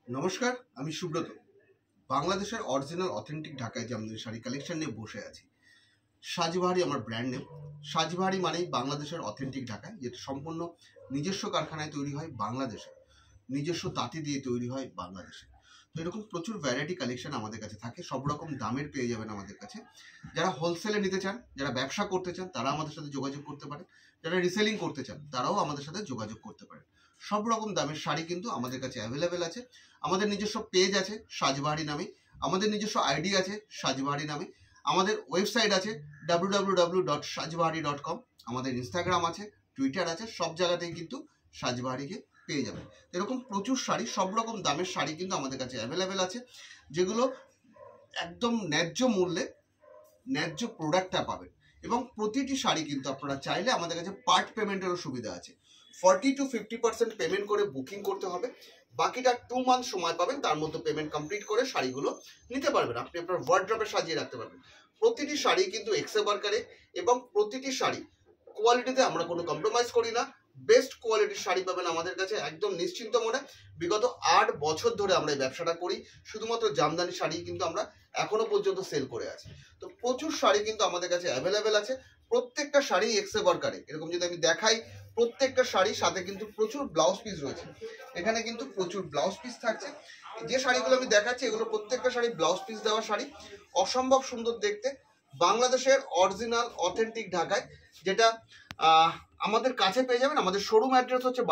নমস্কার, আমি সুব্রত। বাংলাদেশের অরিজিনাল অথেন্টিক ঢাকায় জামদানি শাড়ি কালেকশন নিয়ে বসে আছি। সাজবাহারি আমার ব্র্যান্ড নেম। সাজবাহারি মানেই বাংলাদেশের অথেন্টিক ঢাকায়, যেটা সম্পূর্ণ নিজস্ব কারখানায় তৈরি হয় বাংলাদেশে, নিজস্ব তাঁতি দিয়ে তৈরি হয় বাংলাদেশে। তো এরকম প্রচুর ভ্যারাইটি কালেকশন আমাদের কাছে থাকে, সব রকম দামের পেয়ে যাবেন আমাদের কাছে। যারা হোলসেলে নিতে চান, যারা ব্যবসা করতে চান, তারা আমাদের সাথে যোগাযোগ করতে পারেন। যারা রিসেলিং করতে চান, তারাও আমাদের সাথে যোগাযোগ করতে পারেন। সব রকম দামের শাড়ি কিন্তু আমাদের কাছে অ্যাভেলেবেল আছে। আমাদের নিজস্ব পেজ আছে সাজবাহারি নামে, আমাদের নিজস্ব আইডি আছে সাজবাহারি নামে, আমাদের ওয়েবসাইট আছে www.sajbahari.com, আমাদের ইনস্টাগ্রাম আছে, টুইটার আছে, সব জায়গাতেই কিন্তু সাজবাহারিকে পেয়ে যাবেন। এরকম প্রচুর শাড়ি, সব রকম দামের শাড়ি কিন্তু আমাদের কাছে অ্যাভেলেবেল আছে, যেগুলো একদম ন্যায্য মূল্যে ন্যায্য প্রোডাক্টটা পাবেন। এবং প্রতিটি শাড়ি কিন্তু আপনারা চাইলে আমাদের কাছে পার্ট পেমেন্টেরও সুবিধা আছে। 40 to 50% পেমেন্ট করে বুকিং করতে হবে, বাকিটা 2 মান্থ সময় পাবেন, তার মধ্যে পেমেন্ট কমপ্লিট করে শাড়িগুলো নিতে পারবেন। আপনি আপনার ওয়ার্ড্রপে সাজিয়ে রাখতে পারবেন। প্রতিটি শাড়ি কিন্তু এক্সে ওয়ার্কারে, এবং প্রতিটি শাড়ি কোয়ালিটিতে আমরা কোনো কম্প্রোমাইজ করি না। বেস্ট কোয়ালিটির শাড়ি পাবেন আমাদের কাছে একদম নিশ্চিন্ত মনে। বিগত 8 বছর ধরে আমরা এই ব্যবসাটা করি, শুধুমাত্র জামদানি শাড়ি কিন্তু আমরা এখনো পর্যন্ত সেল করে আছি। তো প্রচুর শাড়ি কিন্তু আমাদের কাছে অ্যাভেলেবেল আছে, প্রত্যেকটা শাড়ি এক্সে ওয়ার্কারে। এরকম যদি আমি দেখাই, প্রত্যেকটা শাড়ির সাথে কিন্তু প্রচুর ব্লাউজ পিস রয়েছে। এখানে কিন্তু প্রচুর ব্লাউজ পিস থাকছে। যে শাড়িগুলো আমি দেখাচ্ছি, এগুলো প্রত্যেকটা শাড়ি ব্লাউজ পিস দেওয়া শাড়ি, অসম্ভব সুন্দর দেখতে। বাংলাদেশের অরিজিনাল অথেন্টিক ঢাকায়, যেটা আমাদের কাছে পেয়ে যাবেন। আমাদের শোরুম অ্যাড্রেস হচ্ছে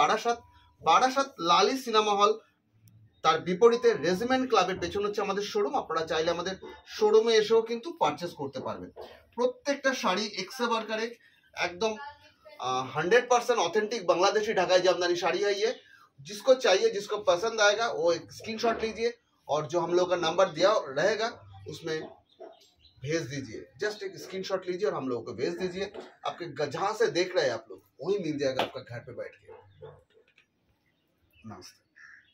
বারাসাত লালি সিনেমা হল, তার বিপরীতে রেজিমেন্ট ক্লাবের পেছন হচ্ছে আমাদের শোরুম। আপনারা চাইলে আমাদের শোরুমে এসেও কিন্তু পারচেস করতে পারবেন। প্রত্যেকটা শাড়ি এক্সে ওয়ার্কারে, एकदम 100% ऑथेंटिक बांग्लादेशी ढाकाई जामदानी शाड़ी है ये। जिसको चाहिए, जिसको पसंद आएगा, वो एक स्क्रीनशॉट लीजिए और जो हम लोग का नंबर दिया रहेगा उसमें भेज दीजिए। जस्ट एक स्क्रीनशॉट लीजिए और हम लोगों को भेज दीजिए। आपके जहां से देख रहे हैं आप लोग, वही मिल जाएगा आपका घर पे बैठ के। नमस्ते।